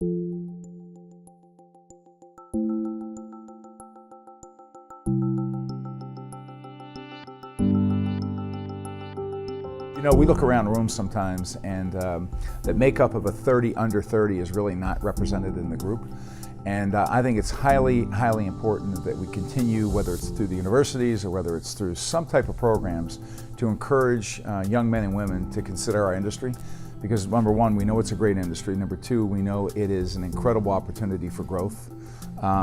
You know, we look around rooms sometimes, and the makeup of a 30 under 30 is really not represented in the group. And I think it's highly important that we continue, whether it's through the universities or whether it's through some type of programs, to encourage young men and women to consider our industry. Because number one, we know it's a great industry. Number two, we know it is an incredible opportunity for growth.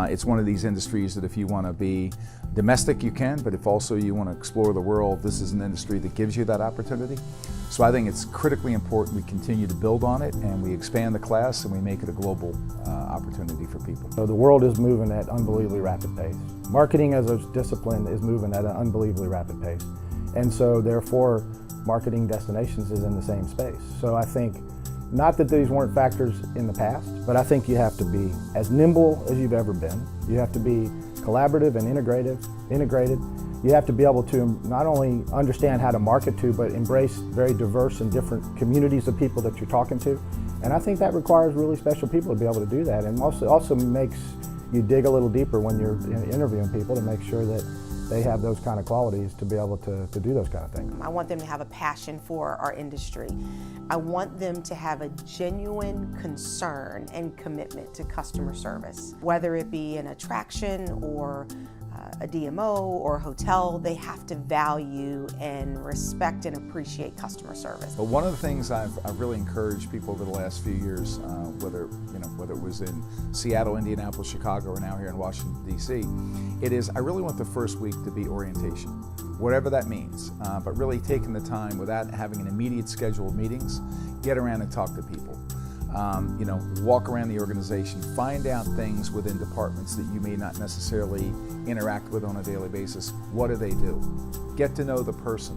It's one of these industries that if you want to be domestic, you can, but if also you want to explore the world, this is an industry that gives you that opportunity. So I think it's critically important we continue to build on it, and we expand the class, and we make it a global opportunity for people. So the world is moving at unbelievably rapid pace. Marketing as a discipline is moving at an unbelievably rapid pace. And so therefore, marketing destinations is in the same space. So I think, not that these weren't factors in the past, but I think you have to be as nimble as you've ever been. You have to be collaborative and integrated. You have to be able to not only understand how to market to, but embrace very diverse and different communities of people that you're talking to. And I think that requires really special people to be able to do that, and also makes you dig a little deeper when you're interviewing people to make sure that they have those kind of qualities to be able to do those kind of things. I want them to have a passion for our industry. I want them to have a genuine concern and commitment to customer service. Whether it be an attraction or a DMO or a hotel, they have to value and respect and appreciate customer service. But one of the things I've really encouraged people over the last few years, whether it was in Seattle, Indianapolis, Chicago, or now here in Washington, D.C., it is I really want the first week to be orientation, whatever that means, but really taking the time without having an immediate schedule of meetings, get around and talk to people. Walk around the organization, find out things within departments that you may not necessarily interact with on a daily basis. What do they do? Get to know the person.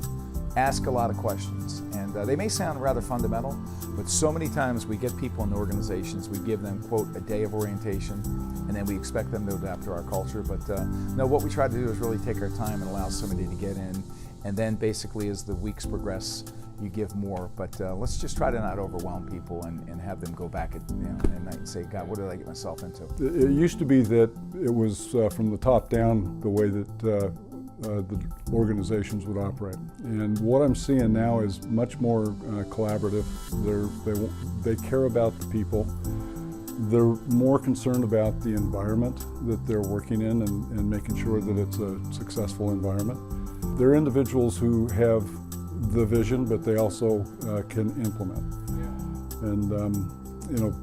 Ask a lot of questions. And they may sound rather fundamental, but so many times we get people in organizations, we give them, quote, a day of orientation, and then we expect them to adapt to our culture. But no, what we try to do is really take our time and allow somebody to get in, and then basically as the weeks progress, you give more, but let's just try to not overwhelm people and have them go back at night and say, God, what did I get myself into? It used to be that it was from the top down the way that the organizations would operate. And what I'm seeing now is much more collaborative. They care about the people. They're more concerned about the environment that they're working in and making sure that it's a successful environment. They're individuals who have the vision, but they also can implement. Yeah. And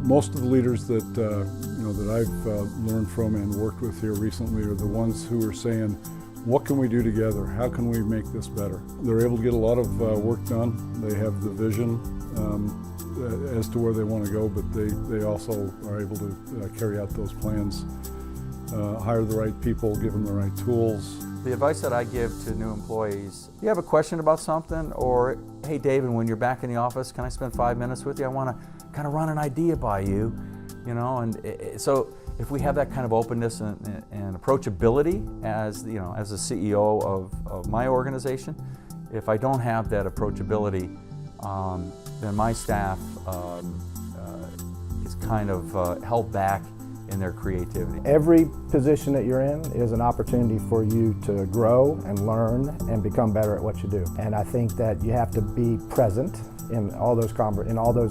most of the leaders that that I've learned from and worked with here recently are the ones who are saying, "What can we do together? How can we make this better?" They're able to get a lot of work done. They have the vision as to where they want to go, but they also are able to carry out those plans, hire the right people, give them the right tools. The advice that I give to new employees, you have a question about something, or, hey David, when you're back in the office, can I spend 5 minutes with you? I want to kind of run an idea by you, and so if we have that kind of openness and approachability as as a CEO of my organization, if I don't have that approachability, then my staff is kind of held back in their creativity. Every position that you're in is an opportunity for you to grow and learn and become better at what you do. And I think that you have to be present in all those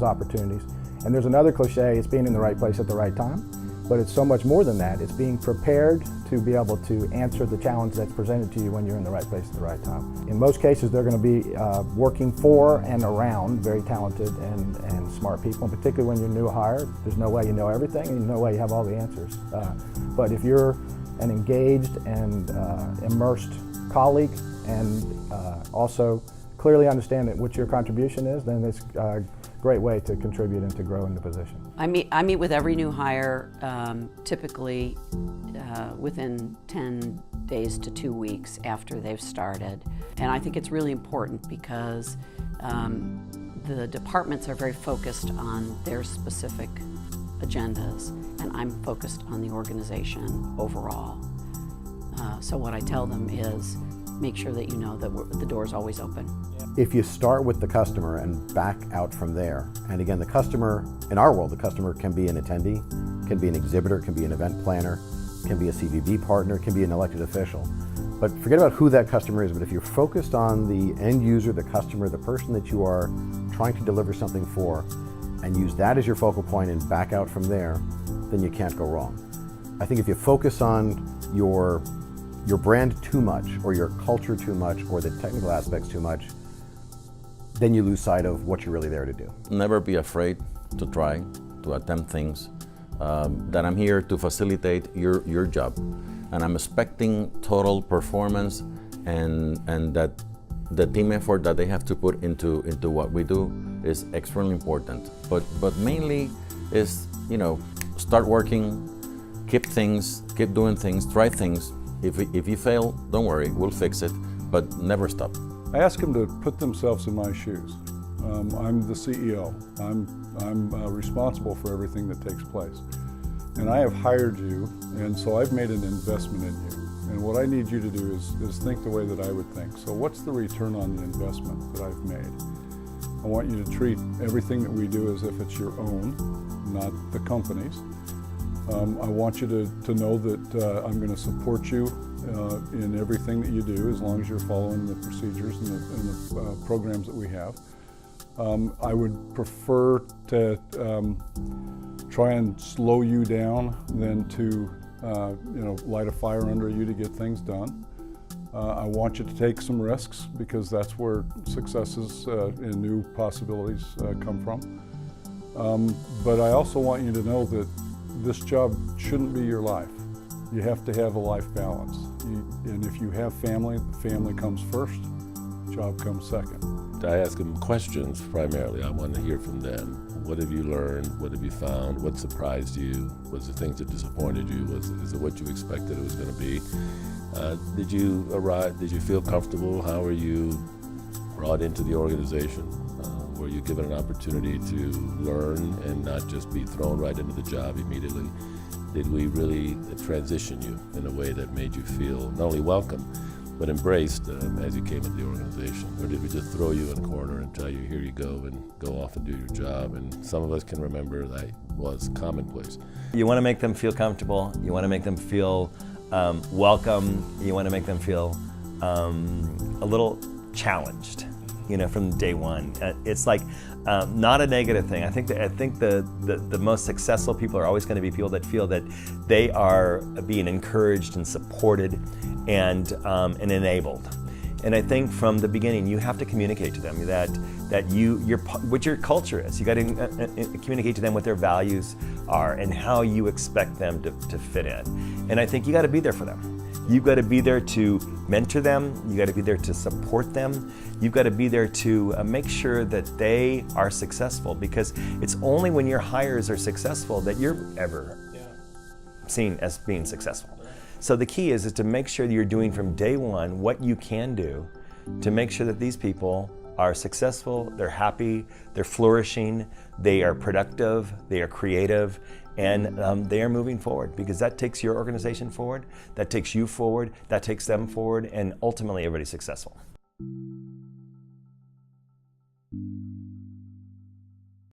opportunities. And there's another cliche, it's being in the right place at the right time. But it's so much more than that. It's being prepared to be able to answer the challenge that's presented to you when you're in the right place at the right time. In most cases, they're going to be working for and around very talented and smart people, and particularly when you're new hire. There's no way you know everything, and there's no way you have all the answers. But if you're an engaged and immersed colleague and also clearly understand what your contribution is, then it's a great way to contribute and to grow in the position. I meet with every new hire typically within 10 days to 2 weeks after they've started. And I think it's really important because the departments are very focused on their specific agendas, and I'm focused on the organization overall. So what I tell them is, make sure that you know that the door's always open. If you start with the customer and back out from there, and again, the customer, in our world, the customer can be an attendee, can be an exhibitor, can be an event planner, can be a CVB partner, can be an elected official. But forget about who that customer is, but if you're focused on the end user, the customer, the person that you are trying to deliver something for, and use that as your focal point and back out from there, then you can't go wrong. I think if you focus on your brand too much, or your culture too much, or the technical aspects too much, then you lose sight of what you're really there to do. Never be afraid to try, to attempt things. That I'm here to facilitate your job. And I'm expecting total performance and that the team effort that they have to put into what we do is extremely important. But mainly is, start working, keep doing things, try things. If you fail, don't worry, we'll fix it, but never stop. I ask them to put themselves in my shoes. I'm the CEO. I'm responsible for everything that takes place. And I have hired you, and so I've made an investment in you. And what I need you to do is think the way that I would think. So what's the return on the investment that I've made? I want you to treat everything that we do as if it's your own, not the company's. I want you to know that I'm going to support you in everything that you do, as long as you're following the procedures and the programs that we have. I would prefer to try and slow you down than to light a fire under you to get things done. I want you to take some risks, because that's where successes and new possibilities come from. But I also want you to know that this job shouldn't be your life. You have to have a life balance. And if you have family, the family comes first, job comes second. I ask them questions primarily. I want to hear from them. What have you learned? What have you found? What surprised you? Was the things that disappointed you? Is it what you expected it was going to be? Did you arrive? Did you feel comfortable? How were you brought into the organization? Were you given an opportunity to learn and not just be thrown right into the job immediately? Did we really transition you in a way that made you feel not only welcome, but embraced as you came into the organization? Or did we just throw you in a corner and tell you, here you go, and go off and do your job? And some of us can remember that was commonplace. You want to make them feel comfortable. You want to make them feel welcome. You want to make them feel a little challenged, from day one. It's like not a negative thing. I think the most successful people are always going to be people that feel that they are being encouraged and supported and enabled. And I think from the beginning you have to communicate to them that what your culture is. You got to communicate to them what their values are and how you expect them to fit in. And I think you got to be there for them. You've got to be there to mentor them. You got to be there to support them. You've got to be there to make sure that they are successful, because it's only when your hires are successful that you're ever seen as being successful. So the key is to make sure that you're doing from day one what you can do to make sure that these people are successful, they're happy, they're flourishing, they are productive, they are creative, and they are moving forward, because that takes your organization forward, that takes you forward, that takes them forward, and ultimately everybody's successful.